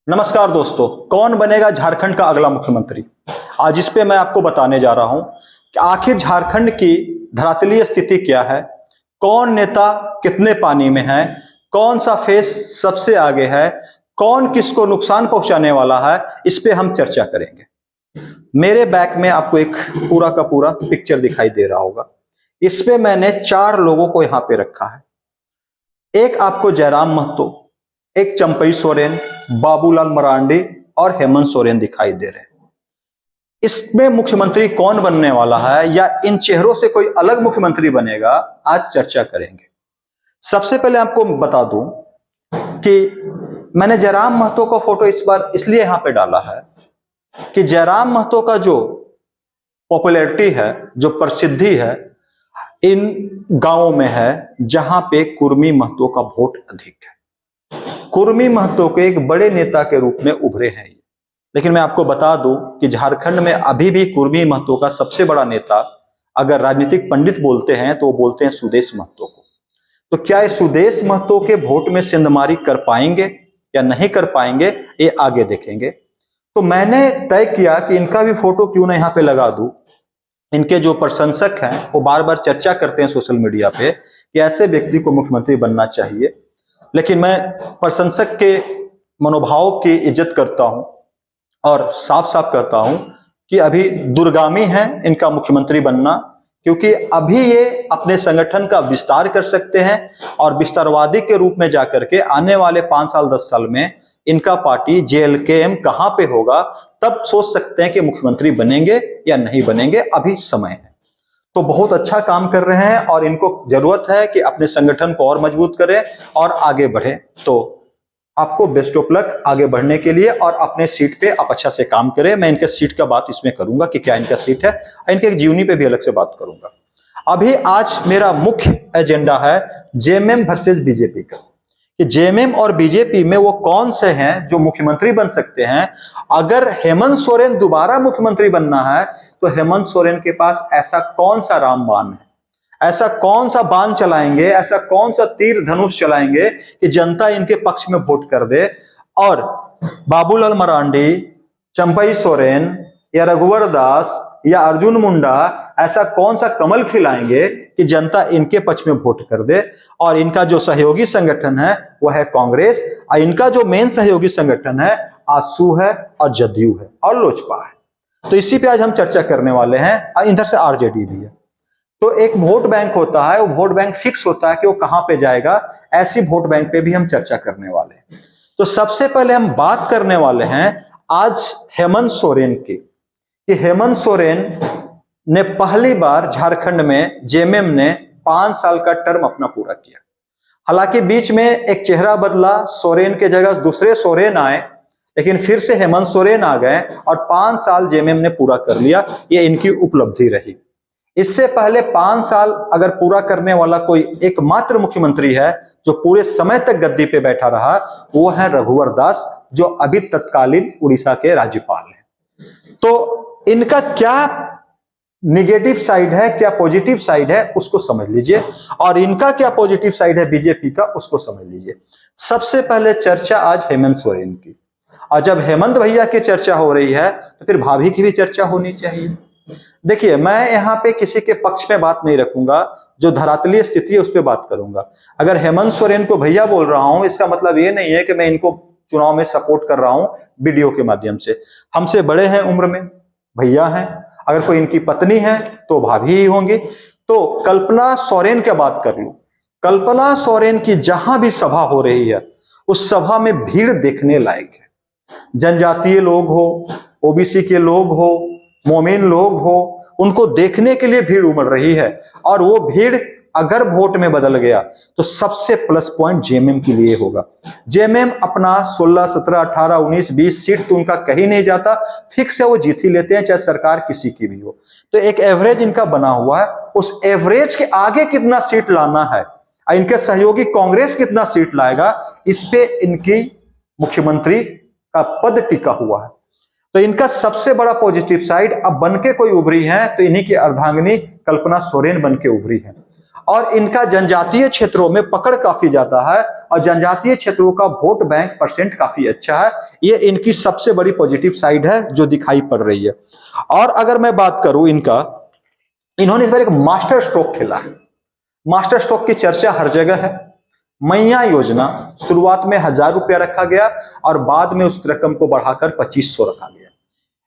नमस्कार दोस्तों, कौन बनेगा झारखंड का अगला मुख्यमंत्री। आज इस पे मैं आपको बताने जा रहा हूं कि आखिर झारखंड की धरातलीय स्थिति क्या है, कौन नेता कितने पानी में है, कौन सा फेस सबसे आगे है, कौन किसको नुकसान पहुंचाने वाला है। इस पे हम चर्चा करेंगे। मेरे बैक में आपको एक पूरा का पूरा पिक्चर दिखाई दे रहा होगा। इस पे मैंने 4 लोगों को यहां पे रखा है। एक आपको जयराम महतो, एक चंपई सोरेन, बाबूलाल मरांडी और हेमंत सोरेन दिखाई दे रहे हैं। इसमें मुख्यमंत्री कौन बनने वाला है या इन चेहरों से कोई अलग मुख्यमंत्री बनेगा, आज चर्चा करेंगे। सबसे पहले आपको बता दूं कि मैंने जयराम महतो का फोटो इस बार इसलिए यहां पे डाला है कि जयराम महतो का जो पॉपुलैरिटी है, जो प्रसिद्धि है, इन गांवों में है जहां पे कुर्मी महतो का वोट अधिक है। कुर्मी महतो के एक बड़े नेता के रूप में उभरे हैं। लेकिन मैं आपको बता दूं कि झारखंड में अभी भी कुर्मी महतो का सबसे बड़ा नेता, अगर राजनीतिक पंडित बोलते हैं तो वो बोलते हैं सुदेश महतो को। तो क्या ये सुदेश महतो के वोट में सिंधमारी कर पाएंगे या नहीं कर पाएंगे, ये आगे देखेंगे। तो मैंने तय किया कि इनका भी फोटो क्यों ना यहाँ पे लगा दूं। इनके जो प्रशंसक हैं वो बार बार चर्चा करते हैं सोशल मीडिया पे कि ऐसे व्यक्ति को मुख्यमंत्री बनना चाहिए। लेकिन मैं प्रशंसक के मनोभाव की इज्जत करता हूं और साफ साफ कहता हूं कि अभी दूरगामी है इनका मुख्यमंत्री बनना, क्योंकि अभी ये अपने संगठन का विस्तार कर सकते हैं और विस्तारवादी के रूप में जाकर के आने वाले 5 साल 10 साल में इनका पार्टी JLKM कहां पे होगा, तब सोच सकते हैं कि मुख्यमंत्री बनेंगे या नहीं बनेंगे। अभी समय है। तो बहुत अच्छा काम कर रहे हैं और इनको जरूरत है कि अपने संगठन को और मजबूत करें और आगे बढ़े। तो आपको बेस्ट ऑफ लक आगे बढ़ने के लिए और अपने सीट पे आप अच्छा से काम करें। मैं इनके सीट का बात इसमें करूंगा कि क्या इनका सीट है, इनके जीवनी पे भी अलग से बात करूंगा। अभी आज मेरा मुख्य एजेंडा है JMM वर्सेस बीजेपी का, कि JMM और बीजेपी में वो कौन से हैं जो मुख्यमंत्री बन सकते हैं। अगर हेमंत सोरेन दोबारा मुख्यमंत्री बनना है तो हेमंत सोरेन के पास ऐसा कौन सा रामबाण है, ऐसा कौन सा बाण चलाएंगे, ऐसा कौन सा तीर धनुष चलाएंगे कि जनता इनके पक्ष में वोट कर दे। और बाबूलाल मरांडी, चंपई सोरेन या रघुवर दास या अर्जुन मुंडा ऐसा कौन सा कमल खिलाएंगे कि जनता इनके पक्ष में वोट कर दे। और इनका जो सहयोगी संगठन है वह है कांग्रेस, और इनका जो मेन सहयोगी संगठन है आसू है और जदयू है और लोजपा है। तो इसी पे आज हम चर्चा करने वाले हैं। इधर से RJD भी है। तो एक वोट बैंक होता है, वो वोट बैंक फिक्स होता है कि वो कहां पे जाएगा। ऐसी वोट बैंक पे भी हम चर्चा करने वाले हैं। तो सबसे पहले हम बात करने वाले हैं आज हेमंत सोरेन की, कि हेमंत सोरेन ने पहली बार झारखंड में JMM ने 5 साल का टर्म अपना पूरा किया। हालांकि बीच में एक चेहरा बदला, सोरेन के जगह दूसरे सोरेन आए, लेकिन फिर से हेमंत सोरेन आ गए और 5 साल JMM ने पूरा कर लिया। ये इनकी उपलब्धि रही। इससे पहले 5 साल अगर पूरा करने वाला कोई एकमात्र मुख्यमंत्री है जो पूरे समय तक गद्दी पे बैठा रहा, वो है रघुवर दास, जो अभी तत्कालीन उड़ीसा के राज्यपाल हैं। तो इनका क्या निगेटिव साइड है, क्या पॉजिटिव साइड है, उसको समझ लीजिए, और इनका क्या पॉजिटिव साइड है बीजेपी का, उसको समझ लीजिए। सबसे पहले चर्चा आज हेमंत सोरेन की, और जब हेमंत भैया की चर्चा हो रही है तो फिर भाभी की भी चर्चा होनी चाहिए। देखिए, मैं यहाँ पे किसी के पक्ष में बात नहीं रखूंगा, जो धरातलीय स्थिति है उस पर बात करूंगा। अगर हेमंत सोरेन को भैया बोल रहा हूं, इसका मतलब ये नहीं है कि मैं इनको चुनाव में सपोर्ट कर रहा हूं वीडियो के माध्यम से। हमसे बड़े हैं उम्र में, भैया हैं। अगर कोई इनकी पत्नी है तो भाभी ही होंगी। तो कल्पना सोरेन की बात कर लूं, कल्पना सोरेन की जहां भी सभा हो रही है उस सभा में भीड़ देखने लायक है। जनजातीय लोग हो, OBC के लोग हो, मोमिन लोग हो, उनको देखने के लिए भीड़ उमड़ रही है। और वो भीड़ अगर वोट में बदल गया तो सबसे प्लस पॉइंट JMM के लिए होगा। JMM अपना 16, 17, 18, 19, 20 सीट तो उनका कहीं नहीं जाता, फिक्स है, वो जीत ही लेते हैं, चाहे सरकार किसी की भी हो। तो एक एवरेज इनका बना हुआ है। उस एवरेज के आगे कितना सीट लाना है, इनके सहयोगी कांग्रेस कितना सीट लाएगा, इस पे इनकी मुख्यमंत्री का पद टिका हुआ है। तो इनका सबसे बड़ा पॉजिटिव साइड अब बनके कोई उभरी है तो इन्हीं की अर्धांगिनी कल्पना सोरेन बनके उभरी है। और इनका जनजातीय क्षेत्रों में पकड़ काफी ज्यादा है और जनजातीय क्षेत्रों का वोट बैंक परसेंट काफी अच्छा है। ये इनकी सबसे बड़ी पॉजिटिव साइड है जो दिखाई पड़ रही है। और अगर मैं बात करूं इन्होंने इस बार एक मास्टर स्ट्रोक खेला है। मास्टर स्ट्रोक की चर्चा हर जगह है। मैया योजना शुरुआत में 1000 रुपया रखा गया और बाद में उस रकम को बढ़ाकर 2500 रखा गया।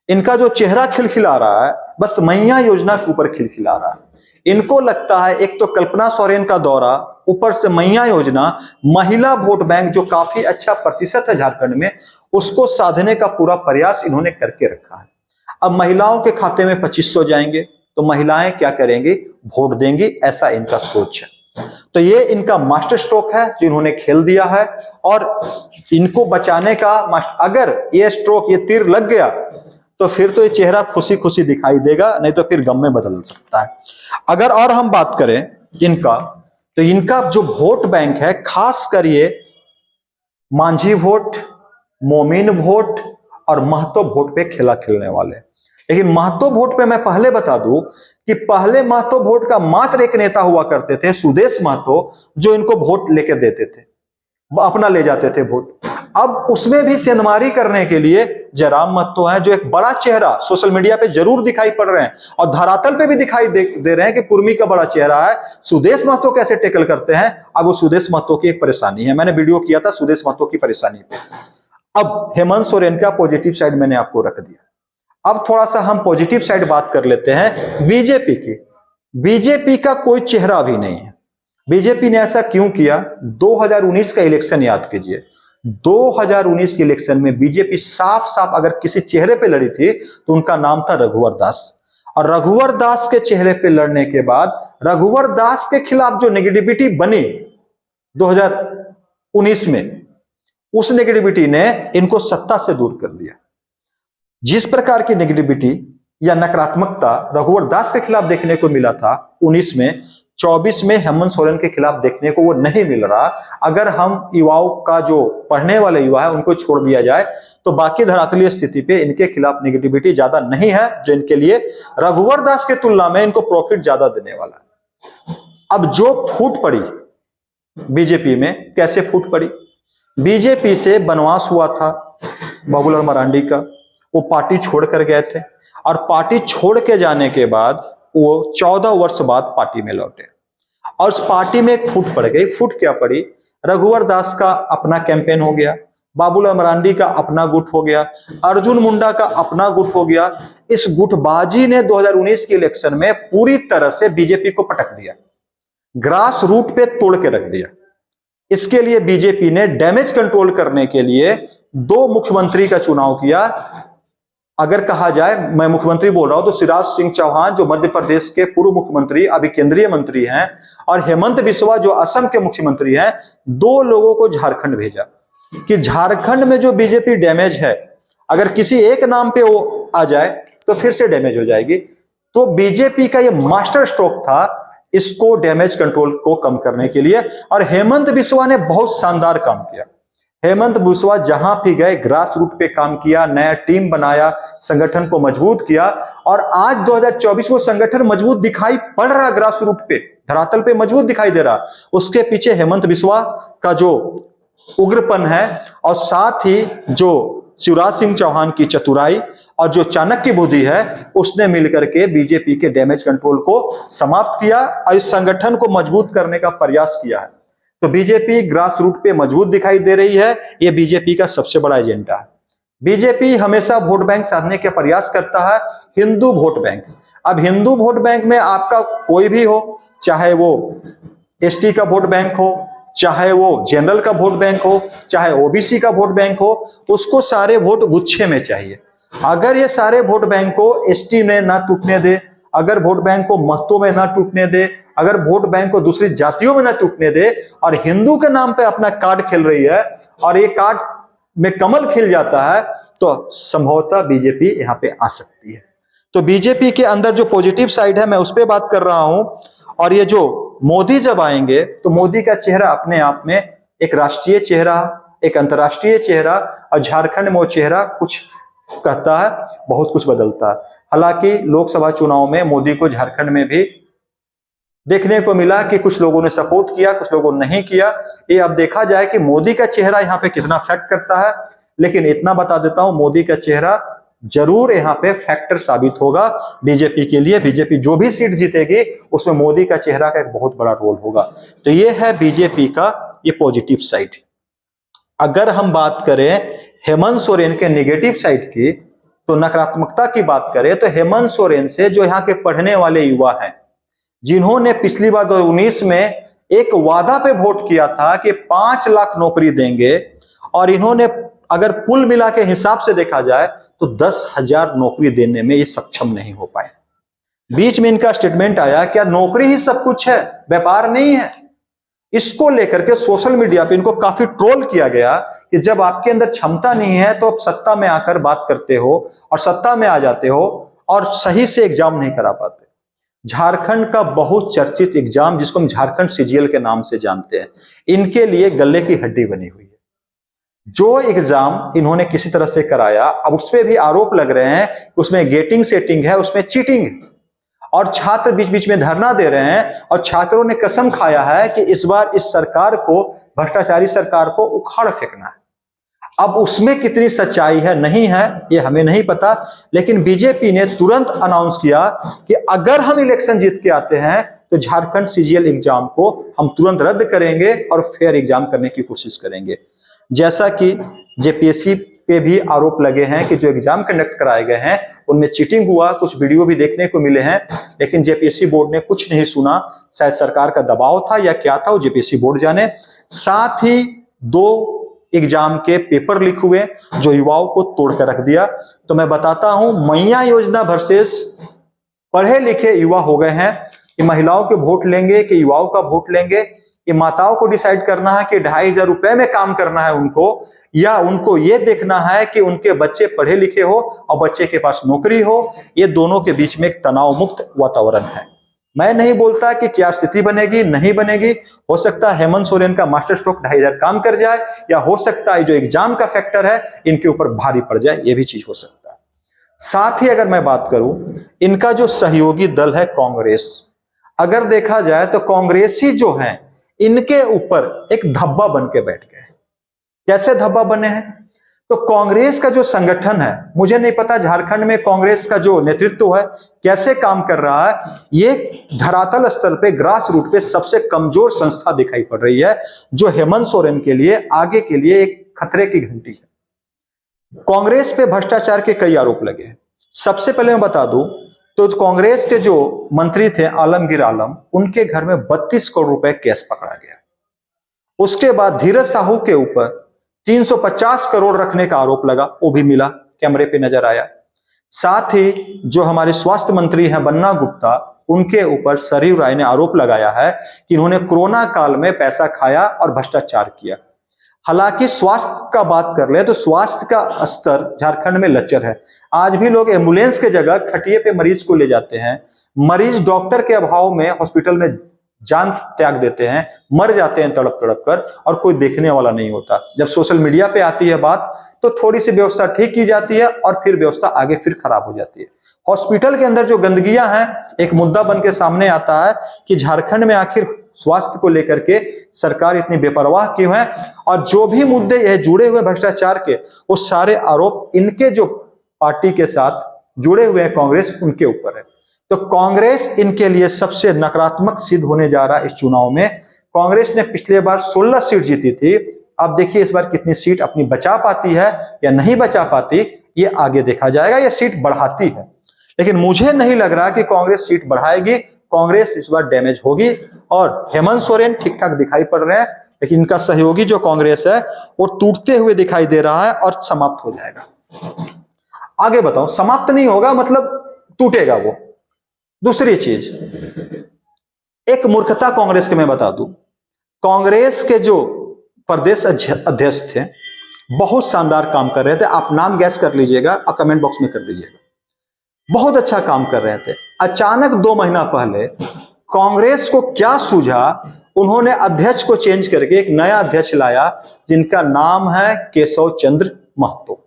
इनका जो चेहरा खिलखिला रहा है बस मैया योजना के ऊपर खिलखिला रहा है। इनको लगता है एक तो कल्पना सोरेन का दौरा, ऊपर से मैया योजना, महिला वोट बैंक जो काफी अच्छा प्रतिशत है झारखंड में, उसको साधने का पूरा प्रयास इन्होंने करके रखा है। अब महिलाओं के खाते में 2500 जाएंगे तो महिलाएं क्या करेंगी, वोट देंगी, ऐसा इनका सोच है। तो ये इनका मास्टर स्ट्रोक है जो इन्होंने खेल दिया है। और इनको बचाने का अगर ये स्ट्रोक, ये तीर लग गया तो फिर तो ये चेहरा खुशी खुशी दिखाई देगा, नहीं तो फिर गम में बदल सकता है। अगर और हम बात करें इनका, तो इनका जो वोट बैंक है खास कर ये मांझी वोट, मोमिन वोट और महतो वोट पे खेला खेलने वाले। लेकिन महतो वोट पे मैं पहले बता दूं कि पहले महतो वोट का मात्र एक नेता हुआ करते थे, सुदेश महतो, जो इनको वोट लेके देते थे, अपना ले जाते थे वोट। अब उसमें भी सेंधमारी करने के लिए जयराम महतो है, जो एक बड़ा चेहरा सोशल मीडिया पे जरूर दिखाई पड़ रहे हैं और धरातल पे भी दिखाई दे रहे हैं कि कुर्मी का बड़ा चेहरा है। सुदेश महतो कैसे टैकल करते हैं, अब वो सुदेश महतो की एक परेशानी है। मैंने वीडियो किया था सुदेश महतो की परेशानी पे। अब हेमंत सोरेन का पॉजिटिव साइड मैंने आपको रख दिया। अब थोड़ा सा हम पॉजिटिव साइड बात कर लेते हैं बीजेपी की। बीजेपी का कोई चेहरा भी नहीं है। बीजेपी ने ऐसा क्यों किया? 2019 का इलेक्शन याद कीजिए। 2019 के इलेक्शन में बीजेपी साफ साफ अगर किसी चेहरे पे लड़ी थी तो उनका नाम था रघुवर दास। और रघुवर दास के चेहरे पे लड़ने के बाद रघुवर दास के खिलाफ जो नेगेटिविटी बनी 2019 में, उस नेगेटिविटी ने इनको सत्ता से दूर कर दिया। जिस प्रकार की नेगेटिविटी या नकारात्मकता रघुवर दास के खिलाफ देखने को मिला था 19 में, 24 में हेमंत सोरेन के खिलाफ देखने को वो नहीं मिल रहा। अगर हम युवाओं का जो पढ़ने वाले युवा है उनको छोड़ दिया जाए तो बाकी धरातलीय स्थिति पे इनके खिलाफ नेगेटिविटी ज्यादा नहीं है, जो इनके लिए रघुवर दास के तुलना में इनको प्रॉफिट ज्यादा देने वाला है। अब जो फूट पड़ी बीजेपी में, कैसे फूट पड़ी? बीजेपी से बनवास हुआ था बाबूलाल मरांडी का, वो पार्टी छोड़ कर गए थे और पार्टी छोड़ के जाने के बाद वो 14 वर्ष बाद पार्टी में लौटे और उस पार्टी में एक फूट पड़ गई। फूट क्या पड़ी? रघुवर दास का अपना कैंपेन हो गया, बाबूलाल मरांडी का अपना गुट हो गया, अर्जुन मुंडा का अपना गुट हो गया। इस गुटबाजी ने 2019 के इलेक्शन में पूरी तरह से बीजेपी को पटक दिया, ग्रास रूट पे तोड़ के रख दिया। इसके लिए बीजेपी ने डैमेज कंट्रोल करने के लिए 2 मुख्यमंत्री का चुनाव किया। अगर कहा जाए, मैं मुख्यमंत्री बोल रहा हूं तो शिवराज सिंह चौहान जो मध्य प्रदेश के पूर्व मुख्यमंत्री अभी केंद्रीय मंत्री हैं, और हेमंत बिस्वा जो असम के मुख्यमंत्री हैं, 2 लोगों को झारखंड भेजा कि झारखंड में जो बीजेपी डैमेज है, अगर किसी एक नाम पे वो आ जाए तो फिर से डैमेज हो जाएगी। तो बीजेपी का ये मास्टर स्ट्रोक था इसको डैमेज कंट्रोल को कम करने के लिए, और हेमंत बिस्वा ने बहुत शानदार काम किया। हेमंत बिस्वा जहां भी गए ग्रास रूट पे काम किया, नया टीम बनाया, संगठन को मजबूत किया, और आज 2024 को संगठन मजबूत दिखाई पड़ रहा, ग्रास रूट पे धरातल पे मजबूत दिखाई दे रहा। उसके पीछे हेमंत बिस्वा का जो उग्रपन है और साथ ही जो शिवराज सिंह चौहान की चतुराई और जो चाणक्य बुद्धि है, उसने मिलकर के बीजेपी के डैमेज कंट्रोल को समाप्त किया और इस संगठन को मजबूत करने का प्रयास किया है। तो बीजेपी ग्रास रूट पे मजबूत दिखाई दे रही है। यह बीजेपी का सबसे बड़ा एजेंडा है। बीजेपी हमेशा वोट बैंक साधने का प्रयास करता है, हिंदू वोट बैंक। अब हिंदू वोट बैंक में आपका कोई भी हो, चाहे वो एसटी का वोट बैंक हो, चाहे वो जनरल का वोट बैंक हो, चाहे ओबीसी का वोट बैंक हो, उसको सारे वोट गुच्छे में चाहिए। अगर ये सारे वोट बैंक को एसटी में ना टूटने दे, अगर वोट बैंक को महतो में ना टूटने दे, अगर वोट बैंक को दूसरी जातियों में ना टूटने दे, और हिंदू के नाम पे अपना कार्ड खेल रही है और ये कार्ड में कमल खिल जाता है, तो संभवतः बीजेपी यहाँ पे आ सकती है। तो बीजेपी के अंदर जो पॉजिटिव साइड है मैं उस पर बात कर रहा हूं। और ये जो मोदी जब आएंगे तो मोदी का चेहरा अपने आप में एक राष्ट्रीय चेहरा, एक अंतर्राष्ट्रीय चेहरा, और झारखंड में वो चेहरा कुछ कहता है, बहुत कुछ बदलता है। हालांकि लोकसभा चुनाव में मोदी को झारखंड में भी देखने को मिला कि कुछ लोगों ने सपोर्ट किया, कुछ लोगों ने नहीं किया। ये अब देखा जाए कि मोदी का चेहरा यहाँ पे कितना फैक्ट करता है। लेकिन इतना बता देता हूं, मोदी का चेहरा जरूर यहाँ पे फैक्टर साबित होगा बीजेपी के लिए। बीजेपी जो भी सीट जीतेगी उसमें मोदी का चेहरा का एक बहुत बड़ा रोल होगा। तो ये है बीजेपी का ये पॉजिटिव साइड। अगर हम बात करें हेमंत सोरेन के नेगेटिव साइड की, तो नकारात्मकता की बात करें तो हेमंत सोरेन से जो यहाँ के पढ़ने वाले युवा हैं, जिन्होंने पिछली बार 2019 में एक वादा पे वोट किया था कि 5 लाख नौकरी देंगे, और इन्होंने अगर कुल मिला के हिसाब से देखा जाए तो 10,000 नौकरी देने में ये सक्षम नहीं हो पाए। बीच में इनका स्टेटमेंट आया क्या नौकरी ही सब कुछ है, व्यापार नहीं है। इसको लेकर के सोशल मीडिया पे इनको काफी ट्रोल किया गया कि जब आपके अंदर क्षमता नहीं है तो आप सत्ता में आकर बात करते हो, और सत्ता में आ जाते हो और सही से एग्जाम नहीं करा पाते। झारखंड का बहुत चर्चित एग्जाम जिसको हम झारखंड सीजीएल के नाम से जानते हैं, इनके लिए गले की हड्डी बनी हुई है। जो एग्जाम इन्होंने किसी तरह से कराया, अब उस पर भी आरोप लग रहे हैं उसमें गेटिंग सेटिंग है, उसमें चीटिंग है, और छात्र बीच बीच में धरना दे रहे हैं, और छात्रों ने कसम खाया है कि इस बार इस सरकार को, भ्रष्टाचारी सरकार को उखाड़ फेंकना है। अब उसमें कितनी सच्चाई है नहीं है ये हमें नहीं पता, लेकिन बीजेपी ने तुरंत अनाउंस किया कि अगर हम इलेक्शन जीत के आते हैं तो झारखंड सीजीएल एग्जाम को हम तुरंत रद्द करेंगे और फेयर एग्जाम करने की कोशिश करेंगे। जैसा कि जेपीएससी पे भी आरोप लगे हैं कि जो एग्जाम कंडक्ट कराए गए हैं उनमें चीटिंग हुआ, कुछ वीडियो भी देखने को मिले हैं, लेकिन जेपीएससी बोर्ड ने कुछ नहीं सुना। शायद सरकार का दबाव था या क्या था, वो जेपीएससी बोर्ड जाने। साथ ही 2 एग्जाम के पेपर लीक हुए जो युवाओं को तोड़कर रख दिया। तो मैं बताता हूं, मैया योजना वर्सेस पढ़े लिखे युवा हो गए हैं कि महिलाओं के वोट लेंगे कि युवाओं का वोट लेंगे। ये माताओं को डिसाइड करना है कि 2,500 रुपए में काम करना है उनको, या उनको ये देखना है कि उनके बच्चे पढ़े लिखे हो और बच्चे के पास नौकरी हो। ये दोनों के बीच में एक तनाव मुक्त वातावरण है। मैं नहीं बोलता कि क्या स्थिति बनेगी, नहीं बनेगी। हो सकता है हेमंत सोरेन का मास्टर स्ट्रोक 2,500 काम कर जाए, या हो सकता है जो एग्जाम का फैक्टर है इनके ऊपर भारी पड़ जाए, ये भी चीज हो सकता है। साथ ही अगर मैं बात करूं, इनका जो सहयोगी दल है कांग्रेस, अगर देखा जाए तो कांग्रेसी जो हैं इनके ऊपर एक धब्बा बन के बैठ गए। कैसे धब्बा बने हैं? तो कांग्रेस का जो संगठन है, मुझे नहीं पता झारखंड में कांग्रेस का जो नेतृत्व है कैसे काम कर रहा है। ये धरातल स्तर पे, ग्रास रूट पे सबसे कमजोर संस्था दिखाई पड़ रही है, जो हेमंत सोरेन के लिए आगे के लिए एक खतरे की घंटी है। कांग्रेस पे भ्रष्टाचार के कई आरोप लगे हैं। सबसे पहले मैं बता दूं तो कांग्रेस के जो मंत्री थे आलमगीर आलम, उनके घर में 32 करोड़ रुपए कैश पकड़ा गया। उसके बाद धीरज साहू के ऊपर 350 करोड़ रखने का आरोप लगा, वो भी मिला, कैमरे पे नजर आया। साथ ही जो हमारे स्वास्थ्य मंत्री हैं बन्ना गुप्ता, उनके ऊपर सरयू राय ने आरोप लगाया है कि इन्होंने कोरोना काल में पैसा खाया और भ्रष्टाचार किया। हालांकि स्वास्थ्य का बात कर ले तो स्वास्थ्य का स्तर झारखंड में लचर है। आज भी लोग एम्बुलेंस के जगह खटिए पे मरीज को ले जाते हैं, मरीज डॉक्टर के अभाव में हॉस्पिटल में जान त्याग देते हैं, मर जाते हैं तड़प तड़प कर, और कोई देखने वाला नहीं होता। जब सोशल मीडिया पे आती है बात तो थोड़ी सी व्यवस्था ठीक की जाती है और फिर व्यवस्था आगे फिर खराब हो जाती है। हॉस्पिटल के अंदर जो गंदगियां हैं, एक मुद्दा बन के सामने आता है कि झारखंड में आखिर स्वास्थ्य को लेकर के सरकार इतनी बेपरवाह क्यों है, और जो भी मुद्दे ये जुड़े हुए भ्रष्टाचार के, वो सारे आरोप इनके जो पार्टी के साथ जुड़े हुए हैं कांग्रेस, उनके ऊपर है। तो कांग्रेस इनके लिए सबसे नकारात्मक सिद्ध होने जा रहा है इस चुनाव में। कांग्रेस ने पिछले बार 16 सीट जीती थी, अब देखिए इस बार कितनी सीट अपनी बचा पाती है या नहीं बचा पाती, ये आगे देखा जाएगा। ये सीट बढ़ाती है, लेकिन मुझे नहीं लग रहा कि कांग्रेस सीट बढ़ाएगी। कांग्रेस इस बार डैमेज होगी, और हेमंत सोरेन ठीक ठाक दिखाई पड़ रहे हैं, लेकिन इनका सहयोगी जो कांग्रेस है वो टूटते हुए दिखाई दे रहा है और समाप्त हो जाएगा। आगे बताओ, समाप्त नहीं होगा मतलब टूटेगा वो। दूसरी चीज, एक मूर्खता कांग्रेस के मैं बता दूं, कांग्रेस के जो प्रदेश अध्यक्ष थे बहुत शानदार काम कर रहे थे। आप नाम गैस कर लीजिएगा और कमेंट बॉक्स में कर दीजिएगा। बहुत अच्छा काम कर रहे थे। अचानक 2 महीना पहले कांग्रेस को क्या सूझा, उन्होंने अध्यक्ष को चेंज करके एक नया अध्यक्ष लाया जिनका नाम है केशव चंद्र महतो।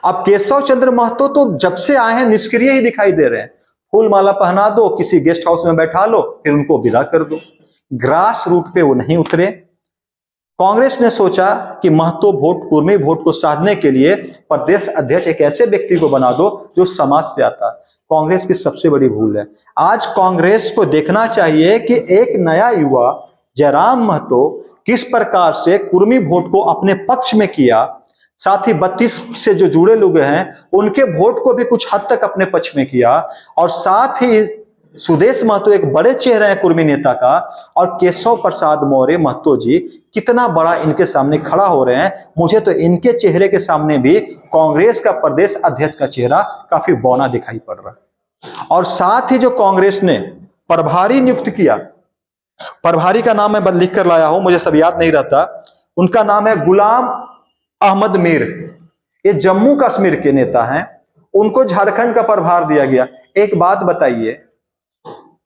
अब केशव चंद्र महतो तो जब से आए हैं निष्क्रिय ही दिखाई दे रहे हैं। फूल माला पहना दो, किसी गेस्ट हाउस में बैठा लो, फिर उनको विदा कर दो। ग्रास रूट पे वो नहीं उतरे। कांग्रेस ने सोचा कि महतो वोट, कुर्मी वोट को साधने के लिए प्रदेश अध्यक्ष एक ऐसे व्यक्ति को बना दो जो समाज से आता। कांग्रेस की सबसे बड़ी भूल है। आज कांग्रेस को देखना चाहिए कि एक नया युवा जयराम महतो किस प्रकार से कुर्मी वोट को अपने पक्ष में किया, साथ ही 32 से जो जुड़े लोग हैं उनके वोट को भी कुछ हद तक अपने पक्ष में किया, और साथ ही सुदेश महतो एक बड़े चेहरे हैं कुर्मी नेता का, और केशव प्रसाद मौर्य महतो जी कितना बड़ा इनके सामने खड़ा हो रहे हैं। मुझे तो इनके चेहरे के सामने भी कांग्रेस का प्रदेश अध्यक्ष का चेहरा काफी बौना दिखाई पड़ रहा है। और साथ ही जो कांग्रेस ने प्रभारी नियुक्त किया, प्रभारी का नाम मैं लिख कर लाया हूं, मुझे सब याद नहीं रहता, उनका नाम है गुलाम अहमद मीर। ये जम्मू कश्मीर के नेता हैं, उनको झारखंड का प्रभार दिया गया। एक बात बताइए,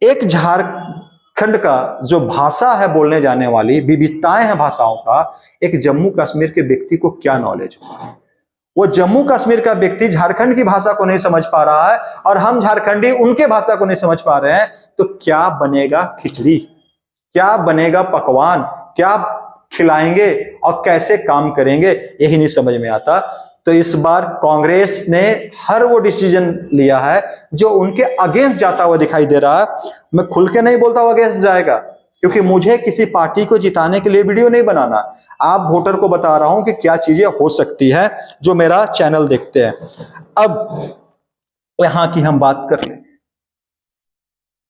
एक झारखंड का जो भाषा है बोलने जाने वाली, विविधताएं हैं भाषाओं का, एक जम्मू कश्मीर के व्यक्ति को क्या नॉलेज होगा? वो जम्मू कश्मीर का व्यक्ति झारखंड की भाषा को नहीं समझ पा रहा है और हम झारखंडी उनके भाषा को नहीं समझ पा रहे हैं, तो क्या बनेगा खिचड़ी, क्या बनेगा पकवान, क्या खिलाएंगे और कैसे काम करेंगे, यही नहीं समझ में आता। तो इस बार कांग्रेस ने हर वो डिसीजन लिया है जो उनके अगेंस्ट जाता हुआ दिखाई दे रहा है। मैं खुल के नहीं बोलता हूं अगेंस्ट जाएगा, क्योंकि मुझे किसी पार्टी को जिताने के लिए वीडियो नहीं बनाना। आप वोटर को बता रहा हूं कि क्या चीजें हो सकती है जो मेरा चैनल देखते हैं। अब यहां की हम बात कर लें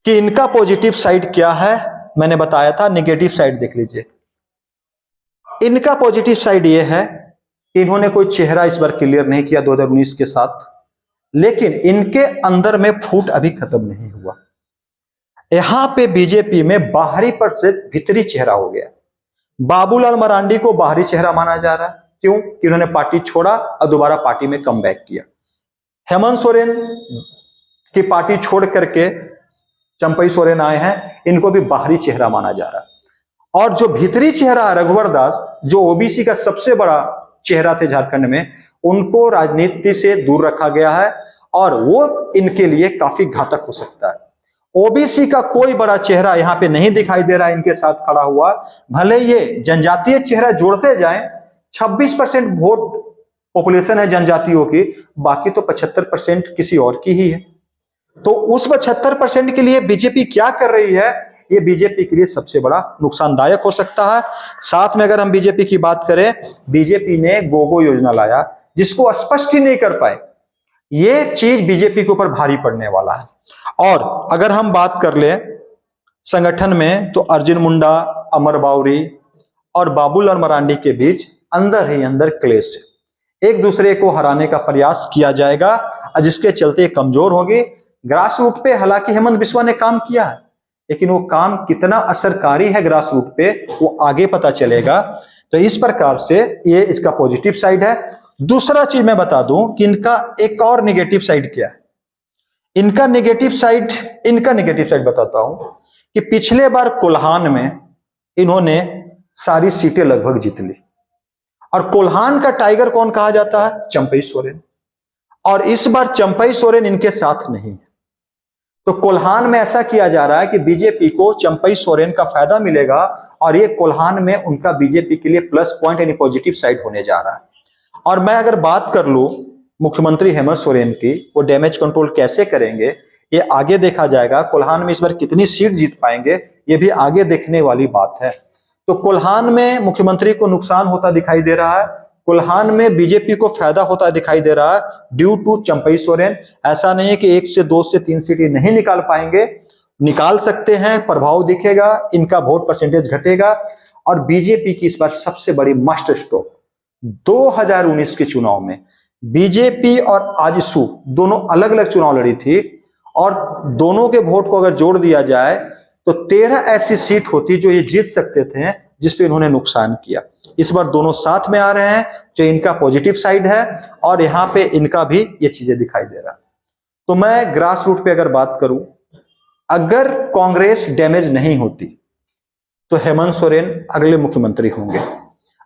कि इनका पॉजिटिव साइड क्या है। मैंने बताया था, नेगेटिव साइड देख लीजिए। इनका पॉजिटिव साइड यह है कि इन्होंने कोई चेहरा इस बार क्लियर नहीं किया 2019 के साथ, लेकिन इनके अंदर में फूट अभी खत्म नहीं हुआ। यहां पे बीजेपी में बाहरी पर से भीतरी चेहरा हो गया। बाबूलाल मरांडी को बाहरी चेहरा माना जा रहा है, क्यों कि उन्होंने पार्टी छोड़ा और दोबारा पार्टी में कम बैक किया। हेमंत सोरेन की पार्टी छोड़ करके चंपई सोरेन आए हैं, इनको भी बाहरी चेहरा माना जा रहा है। और जो भीतरी चेहरा रघुवर दास, जो ओबीसी का सबसे बड़ा चेहरा थे झारखंड में, उनको राजनीति से दूर रखा गया है और वो इनके लिए काफी घातक हो सकता है। ओबीसी का कोई बड़ा चेहरा यहां पे नहीं दिखाई दे रहा है इनके साथ खड़ा हुआ। भले ये जनजातीय चेहरा जोड़ते जाएं, 26% वोट पॉपुलेशन है जनजातियों की, बाकी तो 75% किसी और की ही है। तो उस 75% के लिए बीजेपी क्या कर रही है, ये बीजेपी के लिए सबसे बड़ा नुकसानदायक हो सकता है। साथ में अगर हम बीजेपी की बात करें, बीजेपी ने गोगो योजना लाया जिसको स्पष्ट ही नहीं कर पाए। ये चीज बीजेपी के ऊपर भारी पड़ने वाला है। और अगर हम बात कर ले संगठन में, तो अर्जुन मुंडा, अमर बाउरी और बाबूलाल मरांडी के बीच अंदर ही अंदर क्लेश है। एक दूसरे को हराने का प्रयास किया जाएगा, जिसके चलते कमजोर होगी। ग्रास रूट पे हालांकि हेमंत बिस्वा ने काम किया है, लेकिन वो काम कितना असरकारी है ग्रास रूट पे, वो आगे पता चलेगा। तो इस प्रकार से ये इसका पॉजिटिव साइड है। दूसरा चीज मैं बता दूं कि इनका एक और नेगेटिव साइड क्या है। इनका नेगेटिव साइड बताता हूं कि पिछले बार कोल्हान में इन्होंने सारी सीटें लगभग जीत ली, और कोल्हान का टाइगर कौन कहा जाता है, चंपई सोरेन। और इस बार चंपई सोरेन इनके साथ नहीं है। तो कोल्हान में ऐसा किया जा रहा है कि बीजेपी को चंपई सोरेन का फायदा मिलेगा, और ये कोल्हान में उनका बीजेपी के लिए प्लस पॉइंट यानी पॉजिटिव साइड होने जा रहा है। और मैं अगर बात कर लूं मुख्यमंत्री हेमंत सोरेन की, वो डैमेज कंट्रोल कैसे करेंगे ये आगे देखा जाएगा। कोल्हान में इस बार कितनी सीट जीत पाएंगे ये भी आगे देखने वाली बात है। तो कोल्हान में मुख्यमंत्री को नुकसान होता दिखाई दे रहा है, कोल्हान में बीजेपी को फायदा होता दिखाई दे रहा है ड्यू टू चंपई सोरेन। ऐसा नहीं है कि 1 से 2 से 3 सीटें नहीं निकाल पाएंगे, निकाल सकते हैं, प्रभाव दिखेगा, इनका वोट परसेंटेज घटेगा। और बीजेपी की इस बार सबसे बड़ी मास्टर स्ट्रोक, 2019 के चुनाव में बीजेपी और आजसू दोनों अलग अलग चुनाव लड़ी थी, और दोनों के वोट को अगर जोड़ दिया जाए तो 13 ऐसी सीट होती जो ये जीत सकते थे, जिसपे इन्होंने नुकसान किया। इस बार दोनों साथ में आ रहे हैं, जो इनका पॉजिटिव साइड है, और यहां पे इनका भी ये चीजें दिखाई दे रहा है। तो मैं ग्रास रूट पे अगर बात करूं, अगर कांग्रेस डैमेज नहीं होती तो हेमंत सोरेन अगले मुख्यमंत्री होंगे।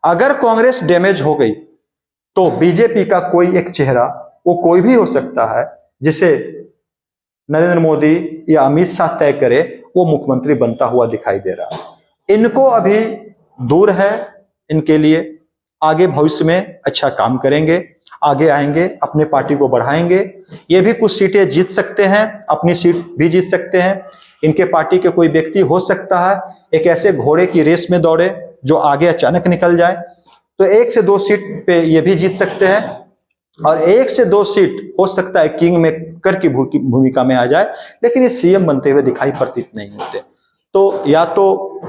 अगर कांग्रेस डैमेज हो गई तो बीजेपी का कोई एक चेहरा, वो कोई भी हो सकता है, जिसे नरेंद्र मोदी या अमित शाह तय करे वो मुख्यमंत्री बनता हुआ दिखाई दे रहा है। इनको अभी दूर है, इनके लिए आगे भविष्य में अच्छा काम करेंगे, आगे आएंगे, अपने पार्टी को बढ़ाएंगे। ये भी कुछ सीटें जीत सकते हैं, अपनी सीट भी जीत सकते हैं। इनके पार्टी के कोई व्यक्ति हो सकता है एक ऐसे घोड़े की रेस में दौड़े जो आगे अचानक निकल जाए, तो 1 से 2 सीट पे ये भी जीत सकते हैं। और 1 से 2 सीट हो सकता है किंग मेकर की भूमिका में आ जाए, लेकिन ये सीएम बनते हुए दिखाई प्रतीत नहीं होते। तो या तो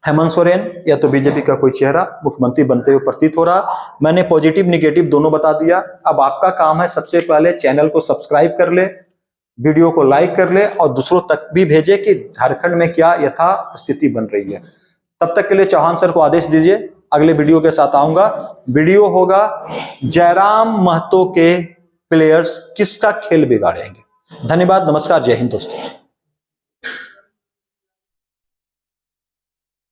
हेमंत सोरेन या तो बीजेपी का कोई चेहरा मुख्यमंत्री बनते हुए प्रतीत हो रहा। मैंने पॉजिटिव निगेटिव दोनों बता दिया। अब आपका काम है सबसे पहले चैनल को सब्सक्राइब कर ले, वीडियो को लाइक कर ले और दूसरों तक भी भेजे कि झारखंड में क्या यथा स्थिति बन रही है। तब तक के लिए चौहान सर को आदेश दीजिए, अगले वीडियो के साथ आऊंगा। वीडियो होगा जयराम महतो के प्लेयर्स किसका खेल बिगाड़ेंगे। धन्यवाद, नमस्कार, जय हिंद दोस्तों।